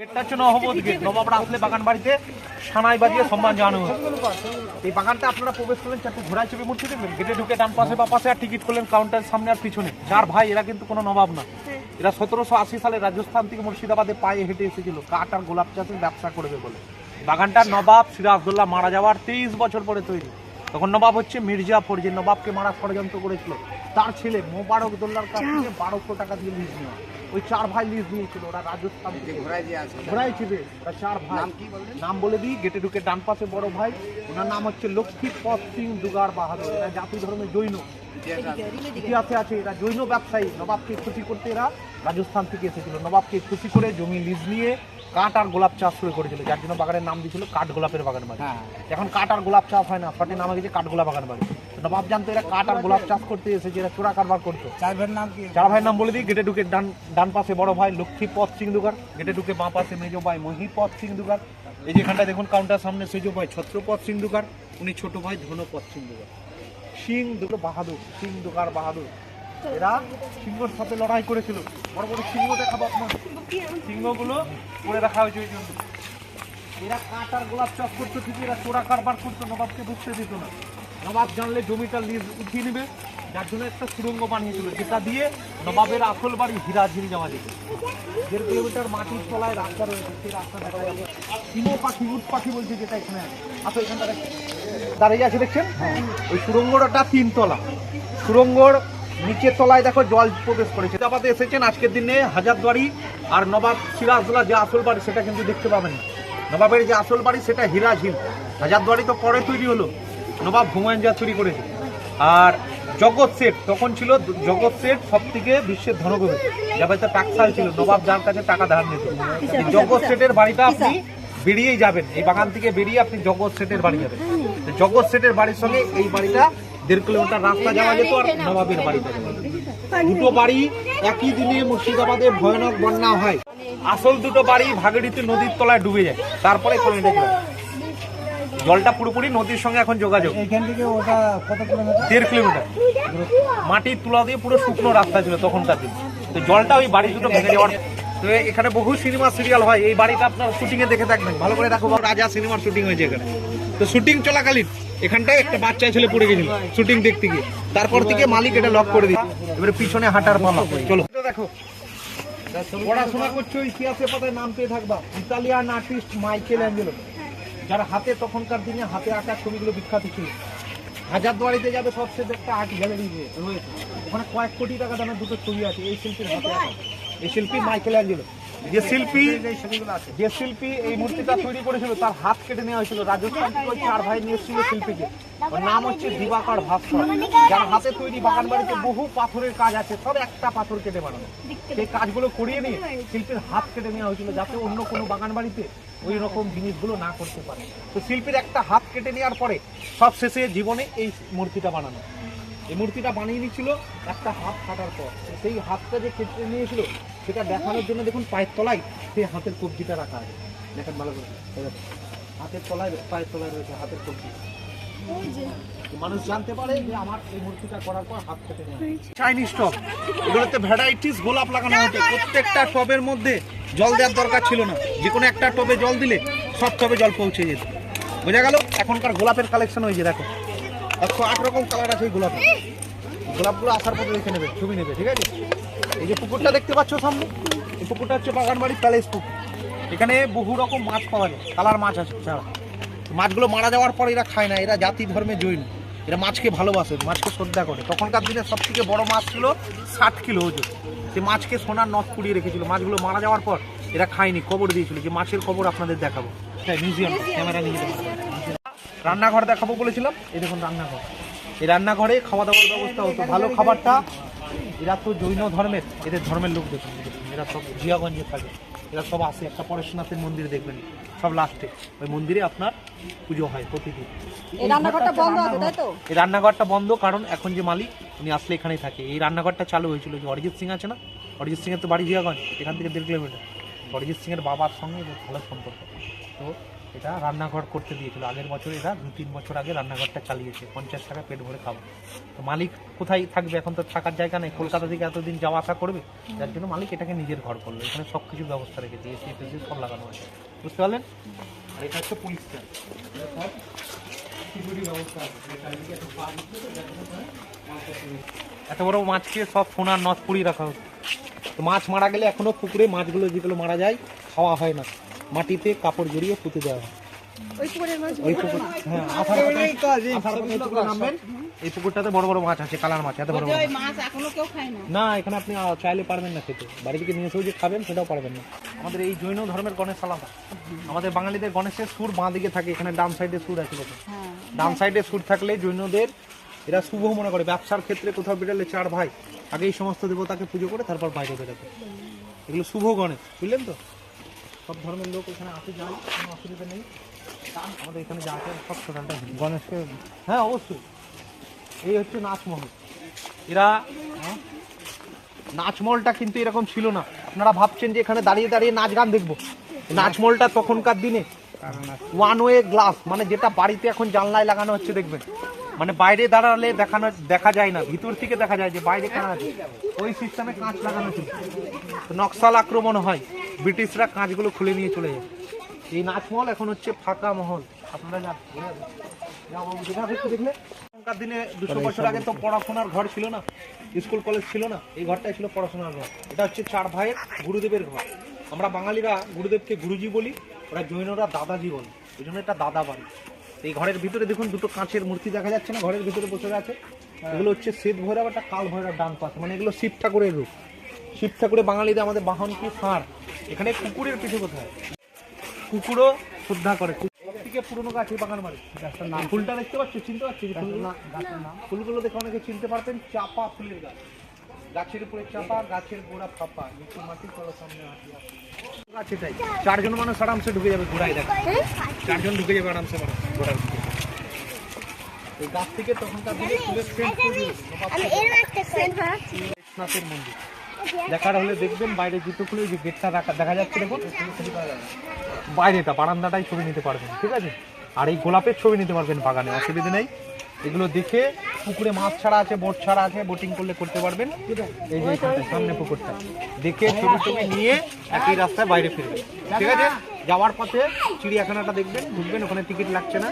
গেটটা হচ্ছে নহবত গেট। নবাবরা আসলে বাগান বাড়িতে সানাই বাজিয়ে সম্মান জানানো হয়। এই বাগানটা আপনারা প্রবেশ করলেন, চারটে ঘোড়ায় চেপে মূর্তি দেখবেন, গেটে ঢুকে ডান পাশে বা পাশে আর টিকিট করলেন কাউন্টারের সামনে আর পিছনে। চার ভাই, এরা কিন্তু কোনো নবাব না, এরা 1780 সালে রাজস্থান থেকে মুর্শিদাবাদে পায়ে হেঁটে এসেছিল কাঠ আর গোলাপ চাষের ব্যবসা করবে বলে। বাগানটা নবাব সিরাজদৌল্লা মারা যাওয়ার 23 বছর পরে তৈরি। তখন নবাব হচ্ছে মির্জাফর, যে নবাবকে মারা ষড়যন্ত্র করেছিল, তার ছেলে মোবারকদৌল্লার কাছ থেকে 1200 টাকা দিয়ে লিজ নেওয়া। ওই চার ভাই লিজ নিয়েছিল, ওরা রাজস্থান থেকে ঘোড়ায় ছিল। ওরা চার ভাই, নাম বলে দিই, গেটে ঢুকে ডান পাশে বড় ভাই, ওনার নাম হচ্ছে লক্ষ্মীপদ সিং দুগার বাহাদুর। এরা জাতি ধর্মে জৈন, ইতিহাসে আছে এরা জৈন ব্যবসায়ী। নবাবকে খুশি করতে এরা রাজস্থান থেকে এসেছিল। নবাবকে খুশি করে জমি লিজ নিয়ে কাঠ আর গোলাপ চাষ শুরু করেছিল, যার জন্য বাগানের নাম দিয়েছিল কাঠ গোলাপের বাগান বাড়ি। এখন কাঠ আর গোলাপ চাষ হয় না, সঠিক নাম হয়ে গেছে কাঠ গোলাপ বাগান বাড়ি। নবাব জানতো এরা কাঠ আর গোলাপ চাষ করতে এসেছে, এরা চোরা কারবার করতো। চার ভাইয়ের নাম বলে দিই, গেটে ঢুকে ডান পাশে বড় ভাই লক্ষ্মীপদ সিং দুগার, গেটে ঢুকে বাঁ পাশে মেজো ভাই মহিপদ সিং দুগার। এই যেখানটা দেখুন কাউন্টার সামনে সেজো ভাই ছত্রপদ সিং দুগার, উনি ছোট ভাই ধনপদ সিং দুগার। সিং দুটো বাহাদুর, সিং দুগার বাহাদুর, এরা সিংহর সাথে লড়াই করেছিল। বড় বড় সিংহ দেখাবো আপনার, সিংহগুলো করে রাখা হয়েছে ওই জন্য। এরা কাঠ আর গোলাপ চাষ করতো ঠিক, এরা চোরা কারবার করতো, নবাবকে ঢুকতে দিত না। নবাব জানলে জমিটা লিজ উঠিয়ে নেবে, যার জন্য একটা সুড়ঙ্গ বানিয়েছিল, যেটা দিয়ে নবাবের আসল বাড়ি হিরাঝিল যাওয়া যেত। 1.5 কিলোমিটার মাটির তলায় রাস্তা রয়েছে, সেই রাস্তা দেখা যাবে। সিংহ পাখি, উট পাখি বলছে যেটা এখানে আছে। আচ্ছা, এখানটা দাঁড়িয়ে আছে দেখছেন, ওই সুড়ঙ্গটা 3 তলা। সুড়ঙ্গর নিচের তলায় দেখো জল প্রবেশ করেছে। আমাদের এসেছেন আজকের দিনে হাজারদুয়ারি আর নবাব সিরাজদৌল্লা যে আসল বাড়ি সেটা কিন্তু দেখতে পাবেন। নবাবের যে আসল বাড়ি সেটা হিরাঝিল। হাজারদুয়ারি তো পরে তৈরি হলো, নবাব হুমায়ুন যা তৈরি করেছে। আর জগৎ শেঠ তখন ছিল, জগৎ শেঠ সব থেকে বিশ্বের ধনকুবের, যাবে তো টাকসাল ছিল, নবাব যার কাছে টাকা ধার নিত। জগৎ শেঠের বাড়িটা আপনি বেরিয়েই যাবেন, এই বাগান থেকে বেরিয়ে আপনি জগৎ শেঠের বাড়ি যাবেন। জগৎ শেঠের বাড়ির সঙ্গে এই বাড়িটা 1.5 কিলোমিটার রাস্তা যাওয়া যেত, আর নবাবের বাড়িটা। দুটো বাড়ি একই দিনে মুর্শিদাবাদে ভয়ানক বন্যা হয়। আসল দুটো বাড়ি ভাগীরথী নদীর তলায় ডুবে যায়, তারপরে জলটা পুরোপুরি নদীর সঙ্গে এখন যোগাযোগ। এখান থেকে ওটা কত কিলোমিটার? 1.5 কিলোমিটার। মাটির তুলা দিয়ে পুরো শুকনো রাস্তা ছিল তখনকার দিন। তো জলটা ওই বাড়ি দুটো ভেঙে যাওয়ার। তো এখানে বহু সিনেমা সিরিয়াল হয়, এই বাড়িটা আপনার শুটিং এ দেখে থাকবেন, ভালো করে দেখো। রাজা সিনেমার শুটিং হয়েছে এখানে। তো শুটিং চলাকালীন এখানটায় একটা বাচ্চা ছেলে পড়ে গেছিল শুটিং দেখতে গিয়ে, তারপর থেকে মালিক এটা লক করে দিচ্ছে। এবারে পিছনে হাঁটার পালা। চলো দেখো, পড়াশোনা করছো, ইতিহাসের পাতায় নাম পেয়ে থাকবা, ইতালিয়ান আর্টিস্ট মাইকেল অ্যাঞ্জেলো, যার হাতে তখনকার দিনে হাতে আঁকা ছবিগুলো বিখ্যাত ছিল। হাজারদুয়ারিতে যাবে সবচেয়ে একটা আর্ট গ্যালারি রয়েছে, ওখানে কয়েক কোটি টাকা দামের দুটো ছবি আছে এই শিল্পীর হাতে আঁকা। এই শিল্পী মাইকেল অ্যাঞ্জেলো। যে শিল্পী এই মূর্তিটা তৈরি করেছিল তার হাত কেটে নেওয়া হয়েছিল রাজস্থান থেকে। ওই 4 ভাই নিয়ে এসেছিল শিল্পীকে, ওর নাম হচ্ছে দিবাকর ভাস্কর, যার হাতে তৈরি বাগান বাড়িতে বহু পাথরের কাজ আছে, সব একটা পাথর কেটে বানানো। সেই কাজগুলো করিয়ে নিয়ে শিল্পীর হাত কেটে নেওয়া হয়েছিল, যাতে অন্য কোনো বাগান বাড়িতে ওই রকম জিনিসগুলো না করতে পারে। তো শিল্পীর একটা হাত কেটে নেওয়ার পরে সব শেষে জীবনে এই মূর্তিটা বানানো। এই মূর্তিটা বানিয়ে নিয়েছিল একটা হাত কাটার পর। সেই হাতটা যে কেটে নিয়েছিল সেটা দেখানোর জন্য দেখুন পায়ের তলায় সেই হাতের কবজিটা রাখা আছে, দেখেন ভালো করে, হাতের তলায়, পায়ের তলায় রয়েছে হাতের কবজি। মানুষ জানতে পারে যে আমার এই মূর্তিটা করার পর হাত কেটে নেওয়া। চাইনিজ টব, এগুলোতে ভ্যারাইটিস গোলাপ লাগানো হতো। প্রত্যেকটা টবের মধ্যে জল দেওয়ার দরকার ছিল না, যে কোনো একটা টবে জল দিলে সব টবে জল পৌঁছে যেত। বোঝা গেল? এখনকার গোলাপের কালেকশন হয়েছে, দেখো 108 রকম কালার আছে এই গোলাপে। গোলাপগুলো আসার পথে দেখে নেবে, ছবি নেবে, ঠিক আছে? এই যে পুকুরটা দেখতে পাচ্ছ সামনে, এই পুকুরটা হচ্ছে বাগানবাড়ি প্যালেস পুকুর। এখানে বহু রকম মাছ পাওয়া যায়, কালার মাছ আছে ছাড়া। মাছগুলো মারা যাওয়ার পর এরা খায় না, এরা জাতি ধর্মে জৈন, এরা মাছকে ভালোবাসে, মাছকে শ্রদ্ধা করে। তখনকার দিনে সব থেকে বড় মাছ ছিল 60 কিলো ওজন। সে মাছকে সোনার নথ পুড়িয়ে রেখেছিল। মাছগুলো মারা যাওয়ার পর এরা খায়নি, কবর দিয়েছিল। যে মাছের কবর আপনাদের দেখাবো, হ্যাঁ মিউজিয়াম, ক্যামেরা নিয়ে যাবো। রান্নাঘর দেখাবো বলেছিলাম, এই দেখুন রান্নাঘর। এই রান্নাঘরে খাওয়া দাওয়ার ব্যবস্থা হতো, ভালো খাবারটা। এরা তো জৈন ধর্মের, এদের ধর্মের লোক দেখুন, এরা সব জিয়াগঞ্জে থাকে, এরা সব আসে। একটা পরেশনাথের মন্দির দেখবেন, সব লাস্টে ওই মন্দিরে আপনার পুজো হয় প্রতিদিন। এই রান্নাঘরটা বন্ধ, কারণ এখন যে মালিক উনি আসলে এখানেই থাকে। এই রান্নাঘরটা চালু হয়েছিল যে অরিজিৎ সিং আছে না, অরিজিৎ সিং এর তো বাড়ি জিয়াগঞ্জ, এখান থেকে 1.5 কিলোমিটার। অরিজিৎ সিং এর বাবার সঙ্গে এদের ভালো সম্পর্ক। তো এটা রান্নাঘর করতে দিয়েছিল আগের বছর, এরা 2-3 বছর আগে রান্নাঘরটা চালিয়েছে, 50 টাকা পেট ভরে খাবো। তো মালিক কোথায় থাকবে, এখন তো থাকার জায়গা নেই, কলকাতা থেকে এতদিন যাওয়া আসা করবে, যার জন্য মালিক এটাকে নিজের ঘর করলো। এখানে সব কিছু ব্যবস্থা রেখেছে, এসি টেসি সব লাগানো আছে, বুঝতে পারলেন। আর এটা হচ্ছে পুলিশ স্ট্যান্ড, সিকিউরিটি ব্যবস্থা আছে। এত বড় মাছকে সব সোনার নথ পুড়িয়ে রাখা হচ্ছে। তো মাছ মারা গেলে এখনো পুকুরে মাছগুলো যেগুলো মারা যায় খাওয়া হয় না, মাটিতে কাপড় জড়িয়ে পুঁতে দেওয়া হয়। ওই পুকুর, হ্যাঁ, নামবেন, এই পুকুরটাতে বড় বড় মাছ আছে, কালার মাছ, এত বড় বড় মাছ এখনো কেউ খায় না। না, এখানে আপনি চাইলে পারবেন না খেতে, বাড়ি থেকে নিয়ে এসেও যে খাবেন সেটাও পারবেন না। আমাদের এই জৈন ধর্মের গণেশ আলাদা, আমাদের বাঙালিদের গণেশের সুর বাঁ দিকে থাকে, এখানে ডান সাইডে সুর আছে দেখুন। ডান সাইডে সুর থাকলে জৈনদের এরা শুভ মনে করে। ব্যবসার ক্ষেত্রে কোথাও বেরোলে 4 ভাই আগে এই সমস্ত দেবতাকে পুজো করে তারপর বাইরে বেরোবে, এগুলো শুভ গণেশ, বুঝলেন তো। সব ধর্মের লোক এখানে আসে যায়, কোনো অসুবিধা নেই। আমাদের এখানে যা আছে সব টোটালটা গণেশকে, হ্যাঁ অবশ্যই। এই হচ্ছে নাচমহল। এরা নাচমহলটা কিন্তু এরকম ছিল না, আপনারা ভাবছেন যে এখানে দাঁড়িয়ে দাঁড়িয়ে নাচ গান দেখবো। নাচমহলটা তখনকার দিনে 1 ওয়ে গ্লাস, মানে যেটা বাড়িতে এখন জানলায় লাগানো হচ্ছে দেখবেন, মানে বাইরে দাঁড়ালে দেখা যায় না, ভিতর থেকে দেখা যায় যে বাইরে কাঁচ আছে, ওই সিস্টেমে কাঁচ লাগানো ছিল। নকশাল আক্রমণ হয়, ব্রিটিশরা কাঁচগুলো খুলে নিয়ে চলে যায়। এই নাচমহল এখন হচ্ছে ফাঁকা মহল। আপনারা দেখলে তখনকার দিনে 200 বছর আগে তো পড়াশোনার ঘর ছিল না, স্কুল কলেজ ছিল না, এই ঘরটাই ছিল পড়াশোনার ঘর। এটা হচ্ছে 4 ভাইয়ের গুরুদেবের ঘর। আমরা বাঙালিরা গুরুদেবকে গুরুজি বলি, ওরা জৈনরা দাদাজি বলে, এই জন্য এটা দাদা বাড়ি। এই ঘরের ভিতরে দেখুন 2টো কাঁচের মূর্তি দেখা যাচ্ছে না, ঘরের ভিতরে বসে আছে, এগুলো হচ্ছে শ্বেত ভৈরব, একটা কাল ভৈরব ডান পাশে, মানে এগুলো শিব ঠাকুরের রূপ। শিব ঠাকুরের বাঙালিদের আমাদের বাহন কি ষাঁড়। এখানে কুকুরের পিছু কোথায়, কুকুরও শ্রদ্ধা করে। থেকে পুরোনো গাছ এই বাগান বাড়ি, ফুলটা দেখতে পাচ্ছ, চিনতে পারছি ফুলগুলো দেখে অনেকে চিনতে পারবেন, চাপা ফুলের গাছ, গাছের উপরে চাপা, গাছের গোড়া ফাঁপা, নিচে মাটি, তলার সামনে হাঁটি। গাছ এটাই 4 জন মানুষ আরামসে ঢুকে যাবে, ঘোড়ায় দেখ 4 জন ঢুকে যাবে আরামসে ঘোড়ার দিকে। এই গাছ থেকে তখনকার দিনে ফুলের সেন্ট মন্দির দেখার হলে দেখবেন, বাইরে জুতো খুলে যে গেটটা দেখা যাচ্ছে দেখুন, বাইরেটা বারান্দাটাই ছবি নিতে পারবেন, ঠিক আছে। আর এই গোলাপের ছবি নিতে পারবেন বাগানে, অসুবিধা নেই। এগুলো দেখে পুকুরে মাছ ছাড়া আছে, বোট ছাড়া আছে, বোটিং করলে করতে পারবেন। এই যে সামনে পুকুরটা দেখে ছবি টবি নিয়ে একই রাস্তায় বাইরে ফিরবেন, ঠিক আছে। যাওয়ার পথে চিড়িয়াখানাটা দেখবেন, ঢুকবেন, ওখানে টিকিট লাগছে না।